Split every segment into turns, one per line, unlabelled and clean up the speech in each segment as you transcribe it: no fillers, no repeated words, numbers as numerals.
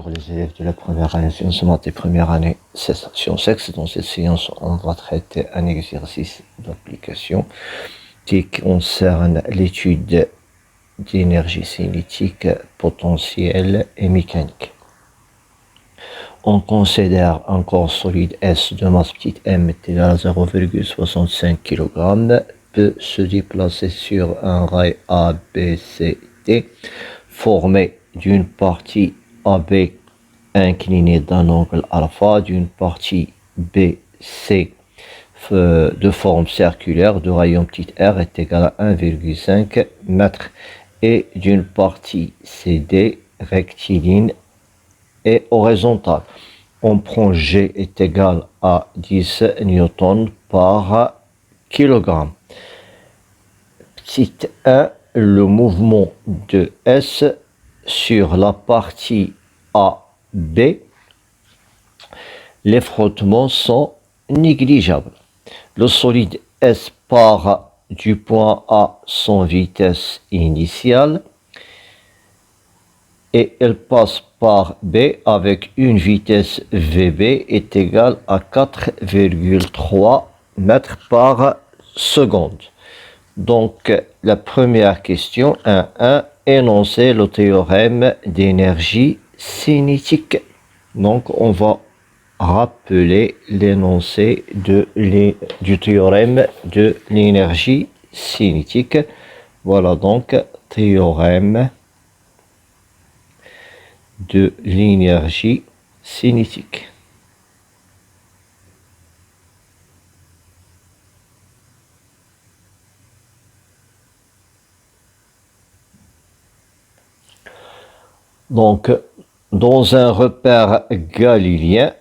Pour les élèves de la première année sciences maths et première année sciences X, dans cette séance, on va traiter un exercice d'application qui concerne l'étude d'énergie cinétique, potentielle et mécanique. On considère un corps solide S de masse petite m égale à 0,65 kg peut se déplacer sur un rail ABCD formé d'une partie AB inclinée d'un angle alpha, d'une partie BC de forme circulaire de rayon petit r est égal à 1,5 m et d'une partie CD rectiligne et horizontale. On prend G est égal à 10 newtons par kilogramme. Petit 1, le mouvement de S sur la partie AB, les frottements sont négligeables. Le solide S part du point A sans vitesse initiale et elle passe par B avec une vitesse VB est égale à 4,3 mètres par seconde. Donc, la première question, 1.1, énoncer le théorème d'énergie cinétique. Donc, on va rappeler l'énoncé du théorème de l'énergie cinétique. Voilà donc, théorème de l'énergie cinétique. Donc, dans un repère galiléen,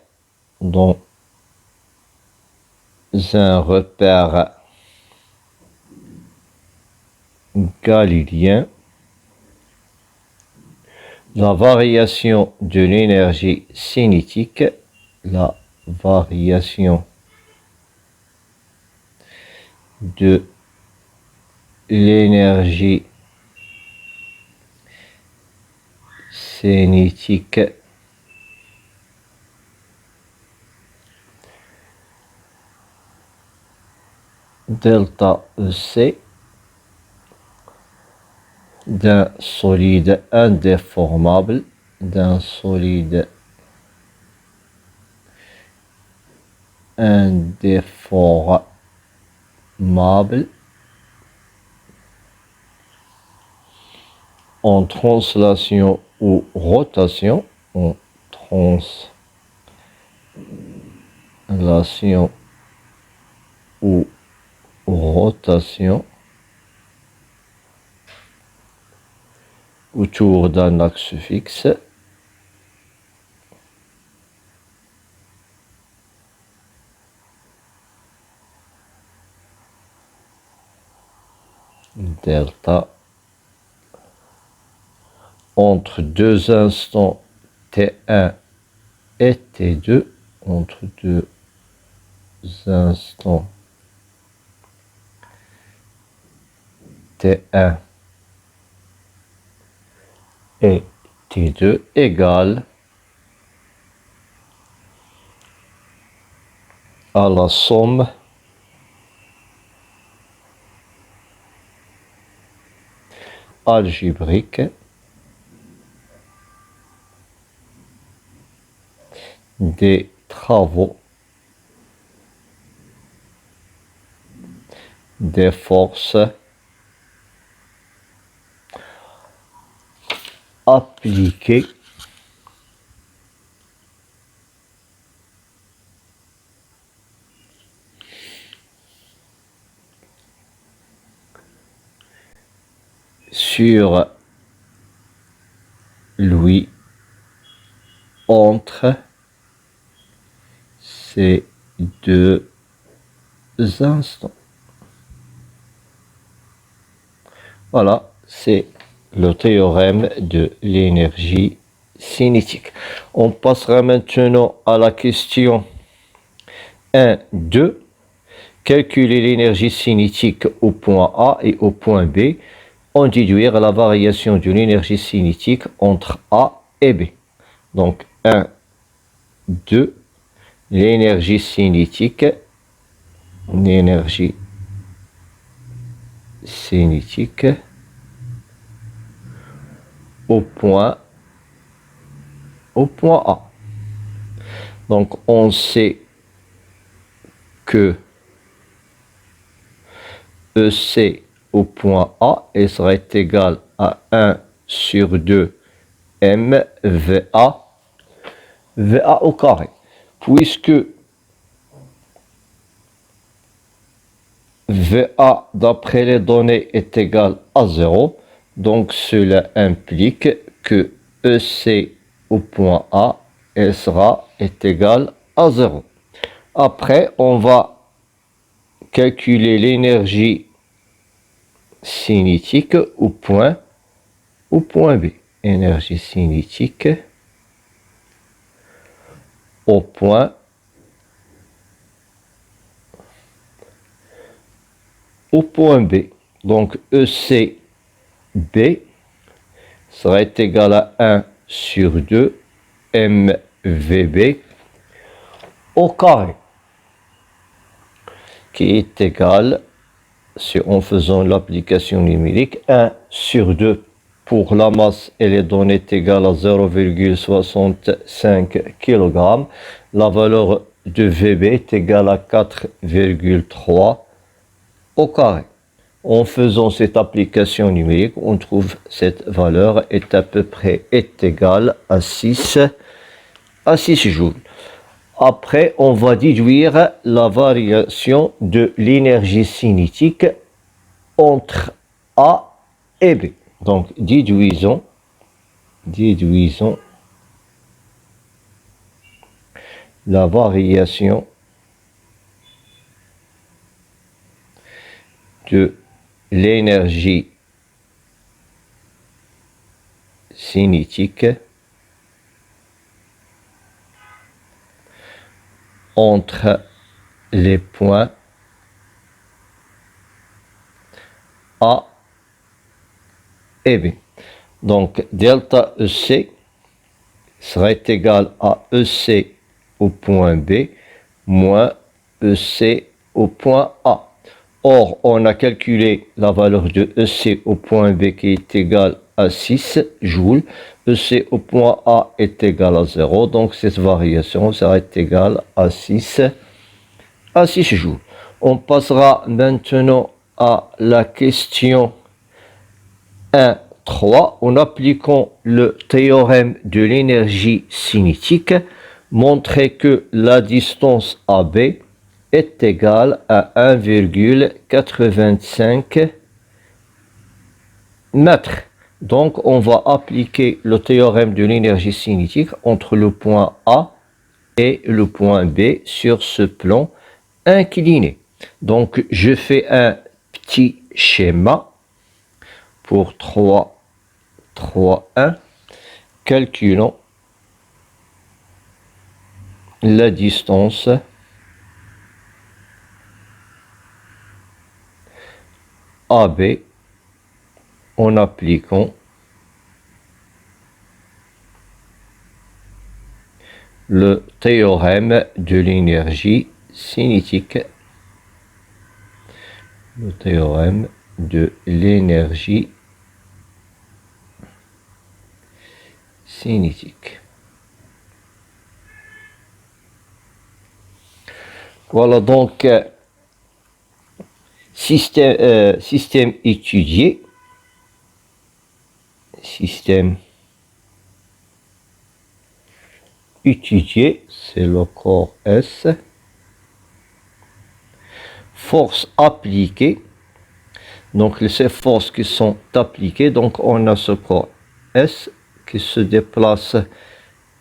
la variation de l'énergie cinétique, la variation de l'énergie cinétique delta EC d'un solide indéformable, en translation ou rotation, autour d'un axe fixe. Delta entre deux instants T1 et T2, entre deux instants T1 et T2 égale à la somme algébrique des travaux des forces appliquées sur lui entre ces deux instants. Voilà, c'est le théorème de l'énergie cinétique. On passera maintenant à la question 1.2. Calculer l'énergie cinétique au point A et au point B. En déduire la variation de l'énergie cinétique entre A et B. Donc 1, 2, l'énergie cinétique au point A. Donc on sait que EC au point A serait égal à 1 sur 2 MVA au carré. Puisque VA d'après les données est égal à 0, donc cela implique que EC au point A est égal à 0. Après, on va calculer l'énergie cinétique au point B. Énergie cinétique au point B. Donc ECB serait égal à 1 sur 2 MVB au carré, qui est égal, en faisant l'application numérique, 1 sur 2 pour la masse et les données est égal à 0,65 kg. La valeur de VB est égale à 4,3 au carré. En faisant cette application numérique, on trouve cette valeur est à peu près égale à 6 joules. Après, on va déduire la variation de l'énergie cinétique entre A et B. Donc, déduisons la variation de l'énergie cinétique entre les points A et B. Donc, delta EC serait égal à EC au point B moins EC au point A. Or, on a calculé la valeur de EC au point B qui est égale à 6 joules. EC au point A est égal à 0. Donc, cette variation serait égale à 6 joules. On passera maintenant à la question 1.3 en appliquant le théorème de l'énergie cinétique. Montrer que la distance AB est égale à 1,85 mètres. Donc, on va appliquer le théorème de l'énergie cinétique entre le point A et le point B sur ce plan incliné. Donc, je fais un petit schéma pour 3, 1. Calculons la distance AB en appliquant le théorème de l'énergie cinétique. Le théorème de l'énergie cinétique. Voilà donc système étudié. Système étudié, c'est le corps S. Force appliquée. Donc ces forces qui sont appliquées, donc on a ce corps S qui se déplace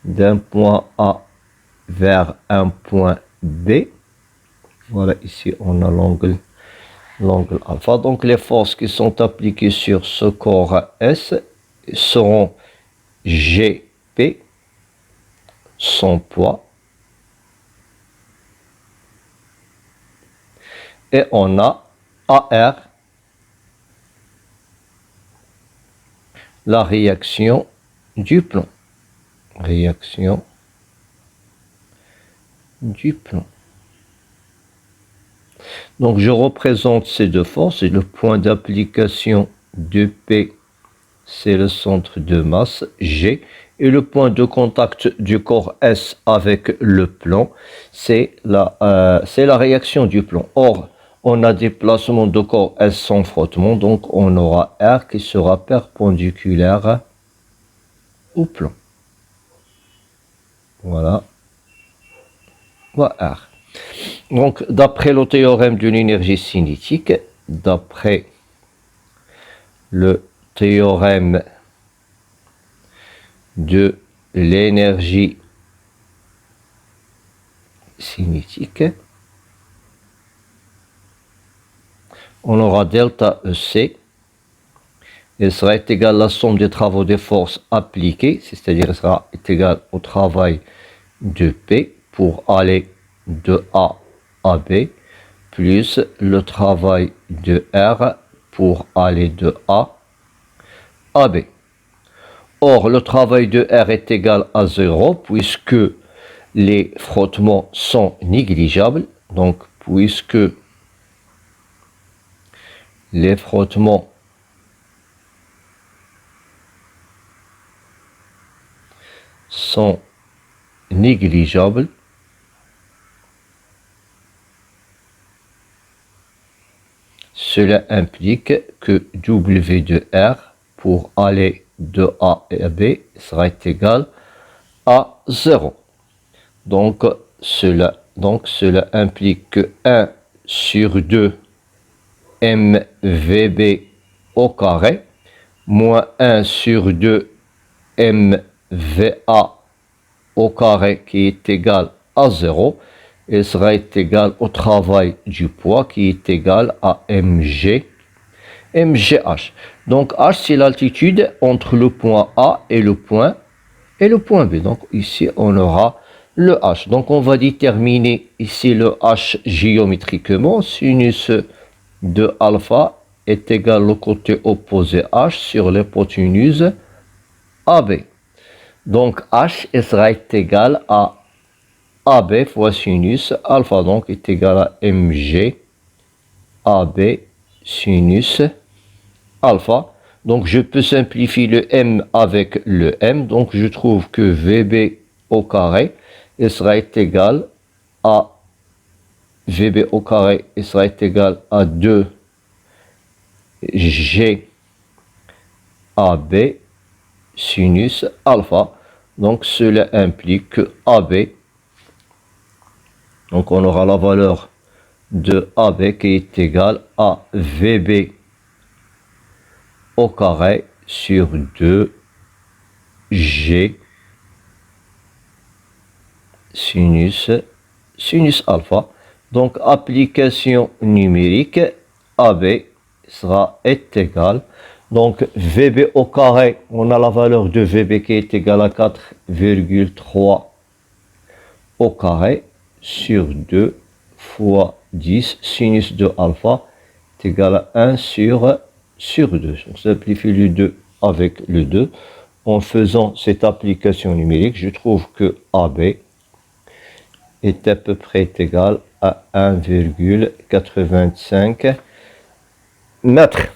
d'un point A vers un point B. Voilà, ici on a l'angle alpha. Donc les forces qui sont appliquées sur ce corps S seront GP, son poids, et on a AR, la réaction du plomb. réaction du plomb. Donc je représente ces deux forces et le point d'application de P, c'est le centre de masse G, et le point de contact du corps S avec le plomb, c'est la réaction du plomb. Or, on a des placements de corps S sans frottement, donc on aura R qui sera perpendiculaire au plomb. Voilà. Voilà R. Donc, d'après le théorème de l'énergie cinétique, d'après le théorème de l'énergie cinétique, on aura delta EC, et sera égal à la somme des travaux des forces appliquées, c'est-à-dire sera égal au travail de P pour aller de A à B, plus le travail de R pour aller de A à B. Or, le travail de R est égal à 0 puisque les frottements sont négligeables. Donc, puisque les frottements sont négligeables, cela implique que W de R pour aller de A à B sera égal à 0. Donc cela implique que 1 sur 2 mVb au carré moins 1 sur 2 mVa au carré qui est égal à 0 et sera égal au travail du poids qui est égal à mgh. Donc h c'est l'altitude entre le point A et le point B. Donc ici on aura le h. Donc on va déterminer ici le h géométriquement. Sinus de alpha est égal au côté opposé h sur l'hypoténuse AB. Donc h sera égal à AB fois sinus alpha, donc est égal à mg AB sinus alpha. Donc je peux simplifier le m avec le m, donc je trouve que Vb au carré sera égal à Vb au carré sera égal à 2 G AB sinus alpha. Donc cela implique que AB, donc on aura la valeur de AB qui est égale à Vb au carré sur 2 G sinus alpha. Donc application numérique, AB sera égal. Donc Vb au carré, on a la valeur de Vb qui est égale à 4,3 au carré sur 2 fois 10 sinus de alpha est égal à 1 sur 2. On simplifie le 2 avec le 2. En faisant cette application numérique, je trouve que AB est à peu près égal à 1,85 mètres.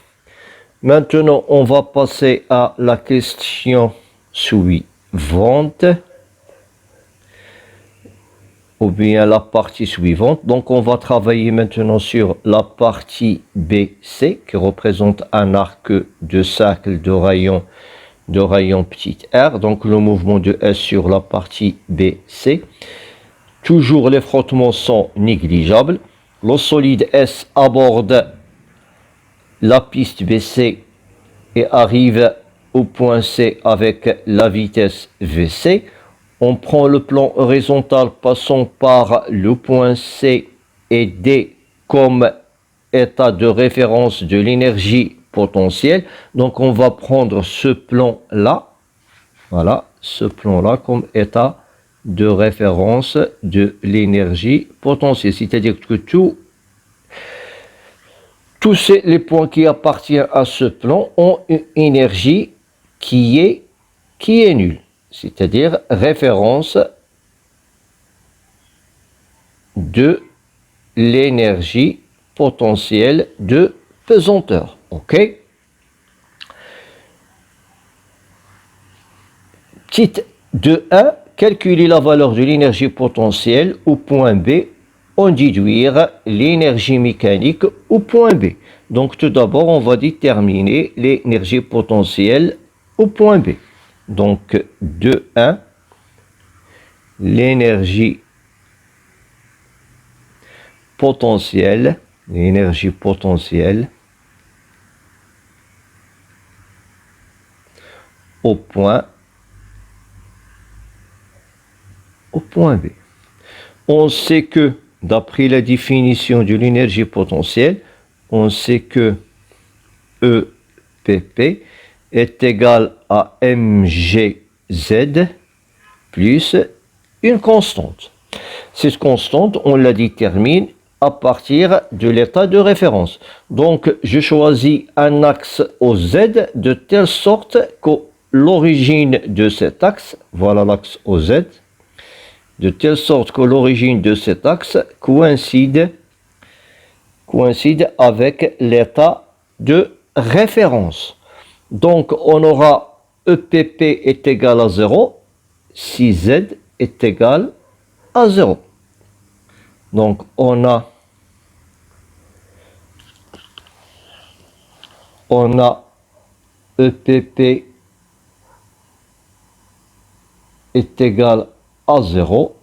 Maintenant, on va passer à la question suivante, ou bien la partie suivante. Donc, on va travailler maintenant sur la partie BC, qui représente un arc de cercle de rayon petit r. Donc, le mouvement de S sur la partie BC. Toujours, les frottements sont négligeables. Le solide S aborde la piste BC et arrive au point C avec la vitesse Vc. On prend le plan horizontal passant par le point C et D comme état de référence de l'énergie potentielle. Donc on va prendre ce plan-là, voilà, ce plan-là comme état de référence de l'énergie potentielle. C'est-à-dire que tous les points qui appartiennent à ce plan ont une énergie qui est nulle. c'est-à-dire référence de l'énergie potentielle de pesanteur. OK? Petite 2.1, calculer la valeur de l'énergie potentielle au point B en déduire l'énergie mécanique au point B. Donc tout d'abord, on va déterminer l'énergie potentielle au point B. Donc 2.1, l'énergie potentielle au point B. On sait que, d'après la définition de l'énergie potentielle, on sait que EPP est égal à mgz plus une constante. Cette constante, on la détermine à partir de l'état de référence. Donc, je choisis un axe au Z de telle sorte que l'origine de cet axe, voilà l'axe au Z, de telle sorte que l'origine de cet axe coïncide avec l'état de référence. Donc, on aura EPP est égal à 0 si Z est égal à 0. Donc, on a EPP est égal à 0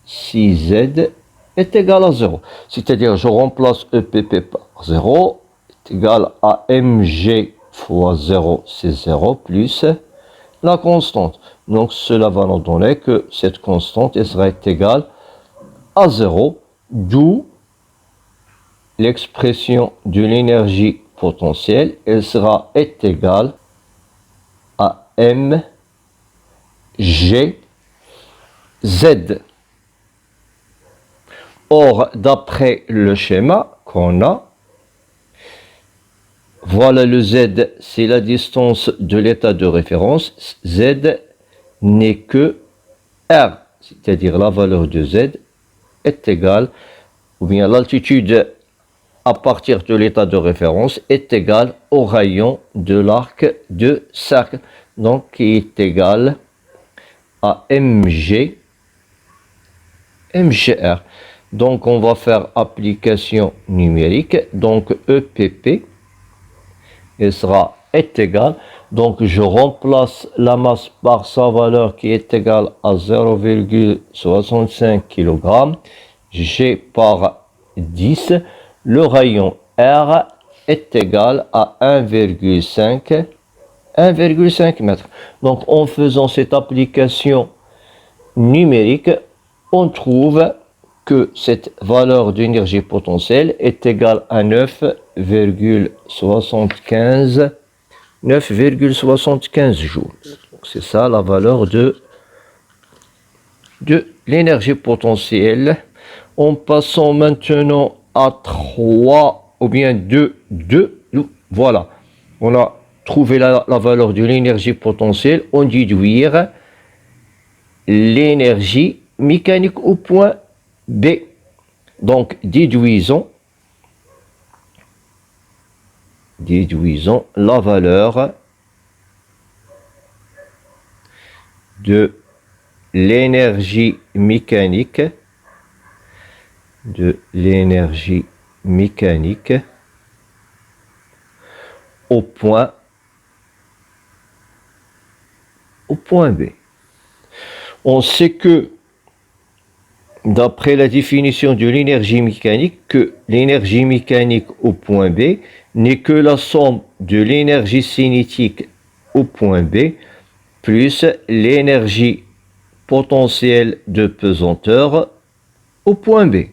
si Z est égal à 0. C'est-à-dire, je remplace EPP par 0 est égal à mg fois 0, c'est 0, plus la constante. Donc, cela va nous donner que cette constante elle sera égale à 0, d'où l'expression de l'énergie potentielle, elle sera égale à mg z. Or, d'après le schéma qu'on a, voilà le z, c'est la distance de l'état de référence. Z n'est que r, c'est-à-dire la valeur de z est égale, ou bien l'altitude à partir de l'état de référence est égale au rayon de l'arc de cercle, donc qui est égal à mgr. Donc on va faire application numérique, donc EPP elle sera égale, donc je remplace la masse par sa valeur qui est égale à 0,65 kg, G par 10, le rayon R est égal à 1,5 mètres. Donc en faisant cette application numérique, on trouve que cette valeur d'énergie potentielle est égale à 9,75 joules. C'est ça la valeur de l'énergie potentielle. En passant maintenant à 3 ou bien 2, voilà. On a trouvé la valeur de l'énergie potentielle. On déduire l'énergie mécanique au point B. Donc, déduisons la valeur de l'énergie mécanique au point B. On sait que d'après la définition de l'énergie mécanique, que l'énergie mécanique au point B n'est que la somme de l'énergie cinétique au point B plus l'énergie potentielle de pesanteur au point B.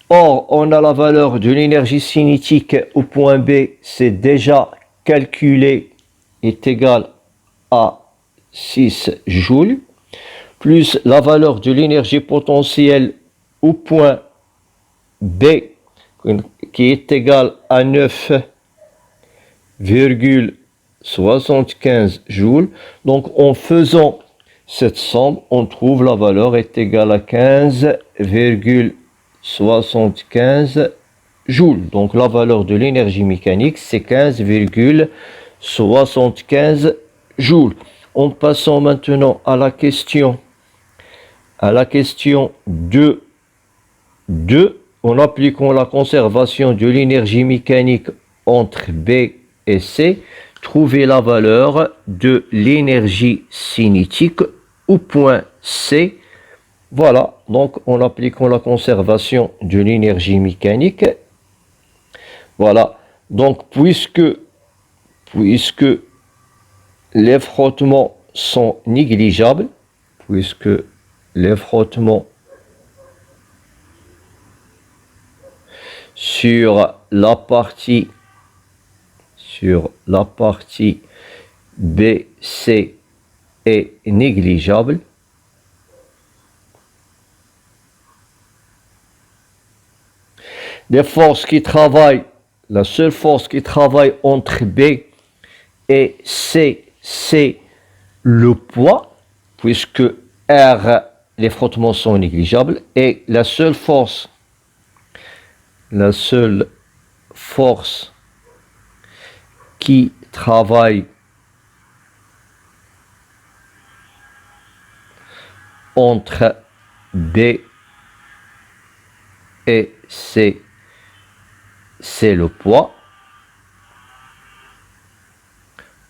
Or, on a la valeur de l'énergie cinétique au point B, c'est déjà calculé, est égal à 6 joules, plus la valeur de l'énergie potentielle au point B, qui est égale à 9,75 75 joules. Donc en faisant cette somme, on trouve la valeur est égale à 15,75 joules. Donc la valeur de l'énergie mécanique, c'est 15,75 joules. En passant maintenant à la question 2, en appliquant la conservation de l'énergie mécanique entre B et C, trouver la valeur de l'énergie cinétique au point C. Voilà, donc en appliquant la conservation de l'énergie mécanique, voilà, donc puisque les frottements sont négligeables, puisque les frottements sur la partie BC est négligeable, les forces qui travaillent, la seule force qui travaille entre B et C, c'est le poids, puisque R, les frottements sont négligeables, et la seule force qui travaille entre B et C, c'est le poids.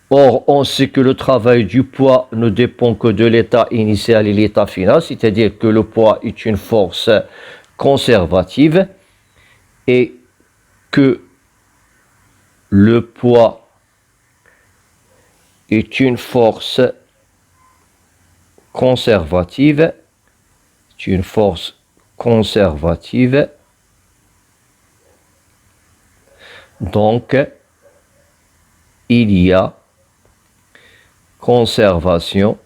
Or, on sait que le travail du poids ne dépend que de l'état initial et l'état final, c'est-à-dire que le poids est une force conservative et que le poids est une force conservative, donc il y a conservation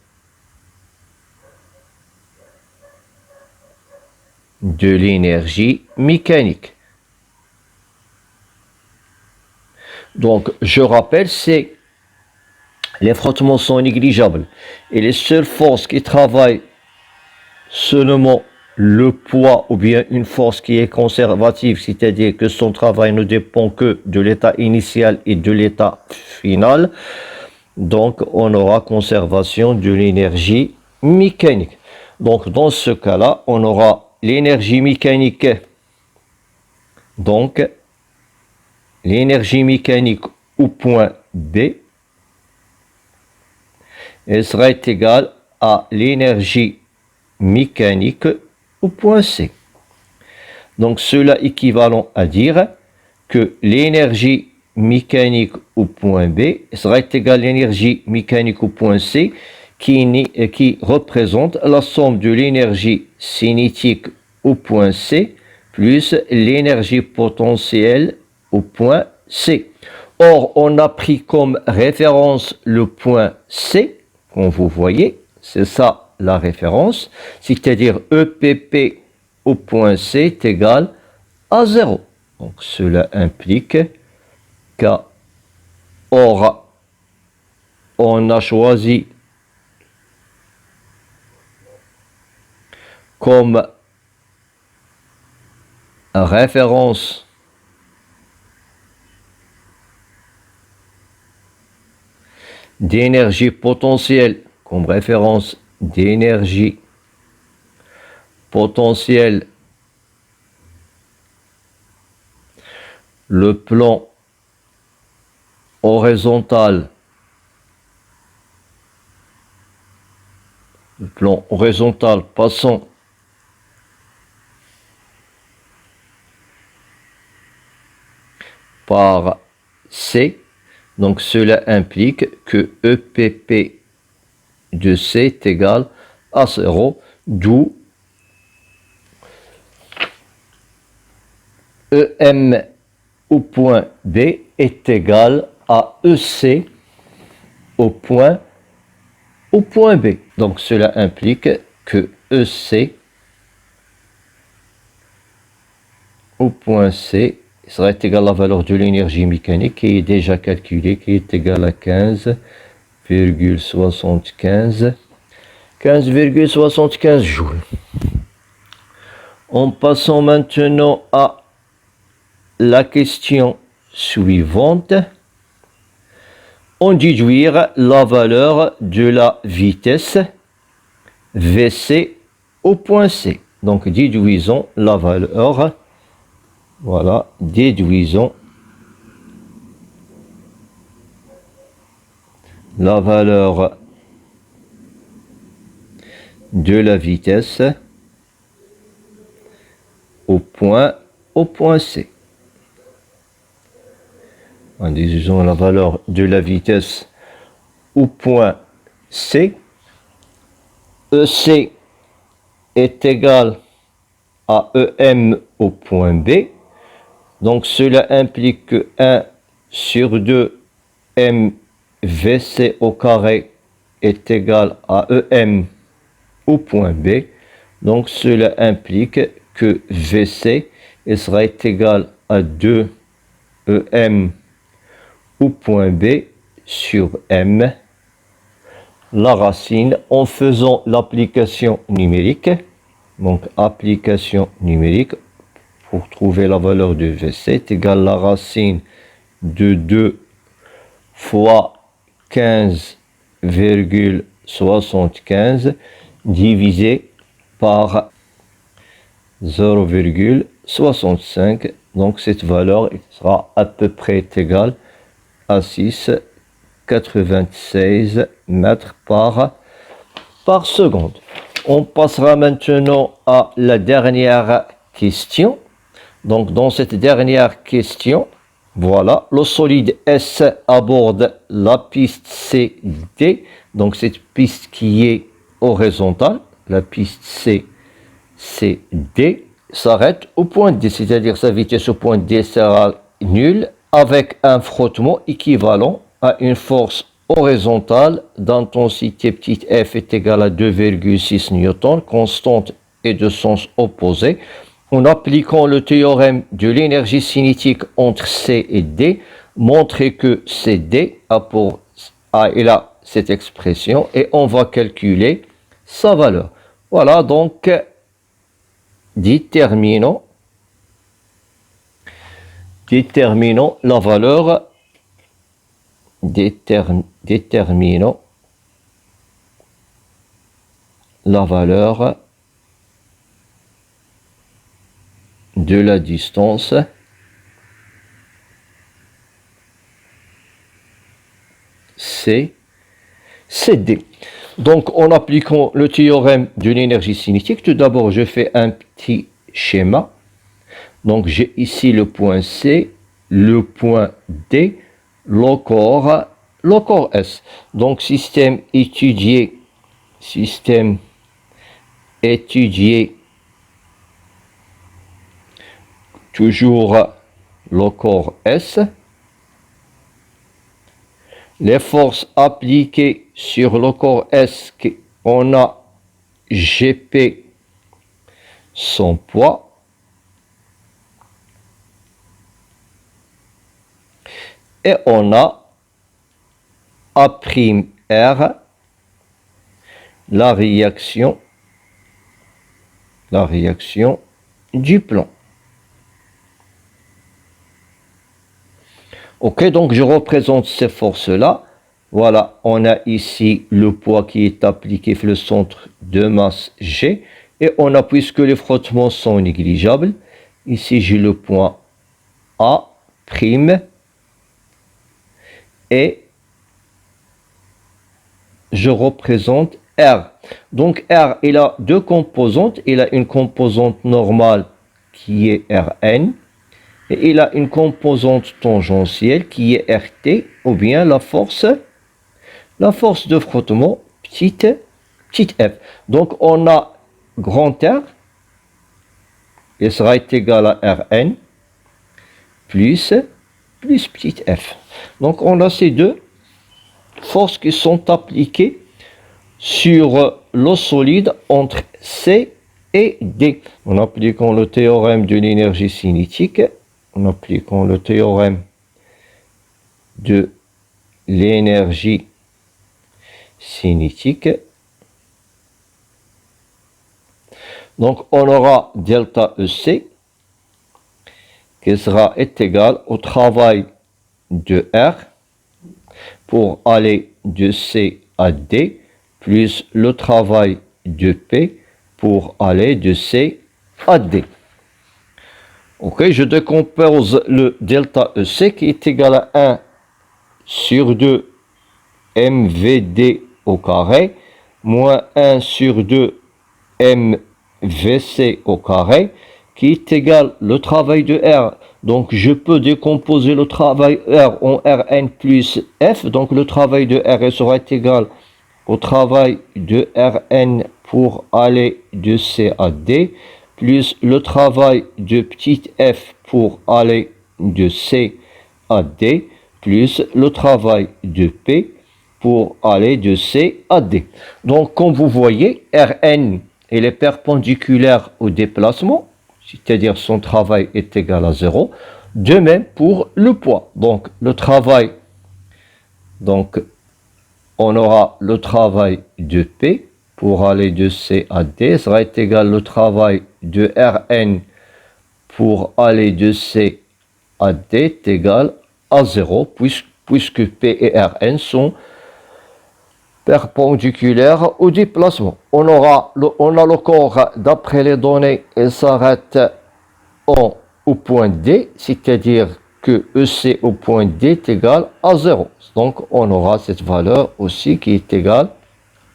de l'énergie mécanique. Donc, je rappelle, c'est les frottements sont négligeables et les seules forces qui travaillent seulement le poids ou bien une force qui est conservative, c'est-à-dire que son travail ne dépend que de l'état initial et de l'état final. Donc, on aura conservation de l'énergie mécanique. Donc, dans ce cas-là, on aura l'énergie mécanique. Donc, l'énergie mécanique au point B, elle sera égale à l'énergie mécanique au point C. Donc, cela équivalent à dire que l'énergie mécanique au point B sera égale à l'énergie mécanique au point C qui représente la somme de l'énergie cinétique au point C plus l'énergie potentielle au point C. Or, on a pris comme référence le point C, comme vous voyez, c'est ça la référence, c'est-à-dire EPP au point C est égal à 0. Donc, cela implique qu'or, on a choisi comme référence d'énergie potentielle, comme référence d'énergie potentielle, le plan horizontal, passant par C. Donc cela implique que EPP de C est égal à 0, d'où EM au point B est égal à EC au point B. Donc cela implique que EC au point C sera égal à la valeur de l'énergie mécanique qui est déjà calculée, qui est égale à 15,75 joules. En passant maintenant à la question suivante, on déduire la valeur de la vitesse VC au point C. Donc déduisons la valeur, voilà, déduisons la valeur de la vitesse au point C. En déduisant la valeur de la vitesse au point C, EC est égal à EM au point B. Donc cela implique que 1 sur 2 MVC au carré est égal à EM au point B. Donc cela implique que VC sera égal à 2 EM au point B sur M, la racine en faisant l'application numérique. Donc application numérique pour trouver la valeur de VC est égal à la racine de 2 fois 15,75 divisé par 0,65. Donc cette valeur sera à peu près égale à 6,96 mètres par seconde. On passera maintenant à la dernière question. Donc dans cette dernière question, voilà, le solide S aborde la piste CD. Donc cette piste qui est horizontale, la piste CD, s'arrête au point D, c'est-à-dire sa vitesse au point D sera nulle avec un frottement équivalent à une force horizontale d'intensité petite f est égale à 2,6 newtons, constante et de sens opposé. En appliquant le théorème de l'énergie cinétique entre C et D, montrer que CD a cette expression et on va calculer sa valeur. Voilà, donc déterminons la valeur, déterminons la valeur de la distance CD. Donc en appliquant le théorème de l'énergie cinétique, tout d'abord je fais un petit schéma. Donc j'ai ici le point C, le point D, le corps S. Donc système étudié toujours le corps S. Les forces appliquées sur le corps S, on a GP son poids. Et on a A'R, la réaction du plan. Ok, donc je représente ces forces-là. Voilà, on a ici le poids qui est appliqué sur le centre de masse G. Et on a, puisque les frottements sont négligeables, ici j'ai le point A'. Et je représente R. Donc R, il a deux composantes. Il a une composante normale qui est Rn. Et il a une composante tangentielle qui est RT, ou bien la force de frottement, petite f. Donc on a grand R, il sera égal à Rn, plus petite f. Donc on a ces deux forces qui sont appliquées sur le solide entre C et D. En appliquant le théorème de l'énergie cinétique, en appliquant le théorème de l'énergie cinétique. Donc, on aura delta EC qui est égal au travail de R pour aller de C à D, plus le travail de P pour aller de C à D. Ok, je décompose le delta EC qui est égal à 1 sur 2 MVD au carré, moins 1 sur 2 MVC au carré, qui est égal le travail de R. Donc, je peux décomposer le travail R en Rn plus F. Donc, le travail de R sera égal au travail de Rn pour aller de C à D, plus le travail de petit f pour aller de C à D, plus le travail de P pour aller de C à D. Donc, comme vous voyez, Rn est perpendiculaire au déplacement, c'est-à-dire son travail est égal à 0. De même pour le poids. Donc, le travail, donc, on aura le travail de P pour aller de C à D, sera égal au travail de Rn pour aller de C à D est égal à 0, puisque P et Rn sont perpendiculaires au déplacement. On a le corps, d'après les données, il s'arrête au point D, c'est-à-dire que EC au point D est égal à 0. Donc, on aura cette valeur aussi qui est égale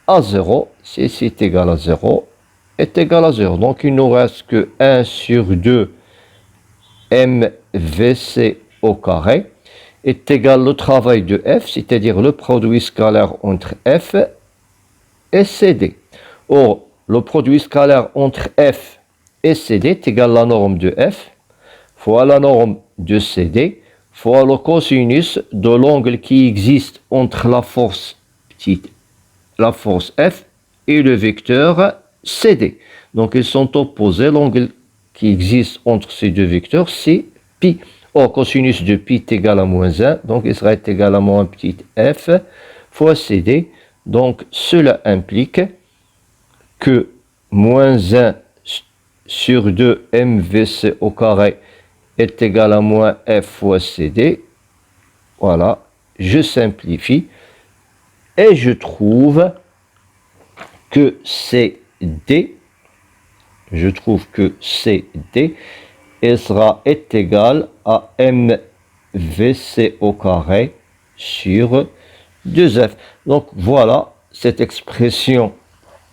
à 0. Si c'est égal à 0, est égal à 0. Donc, il ne nous reste que 1 sur 2 MVC au carré est égal au travail de F, c'est-à-dire le produit scalaire entre F et CD. Or, le produit scalaire entre F et CD est égal à la norme de F fois la norme de CD fois le cosinus de l'angle qui existe entre la force F et le vecteur CD. Donc, ils sont opposés. L'angle qui existe entre ces deux vecteurs, c'est pi. Or, cosinus de pi est égal à moins 1. Donc, il sera égal à moins petit f fois CD. Donc, cela implique que moins 1 sur 2 MVC au carré est égal à moins f fois CD. Voilà, je simplifie et je trouve que CD, est égal à MVC au carré sur 2F. Donc voilà, cette expression,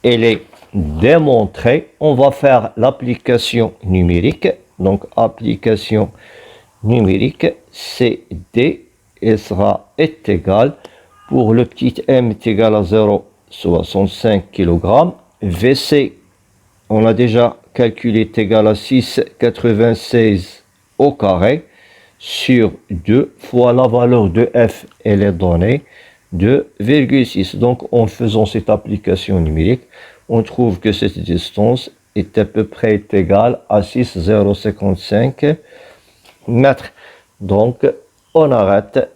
elle est démontrée. On va faire l'application numérique. Donc application numérique, CD est égal, pour le petit m est égal à 0,65 kg. VC, on a déjà calculé, est égal à 6,96 au carré sur 2 fois la valeur de f, elle est donnée 2,6. Donc, en faisant cette application numérique, on trouve que cette distance est à peu près égale à 6,055 mètres. Donc, on arrête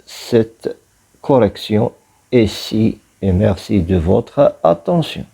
cette correction ici et merci de votre attention.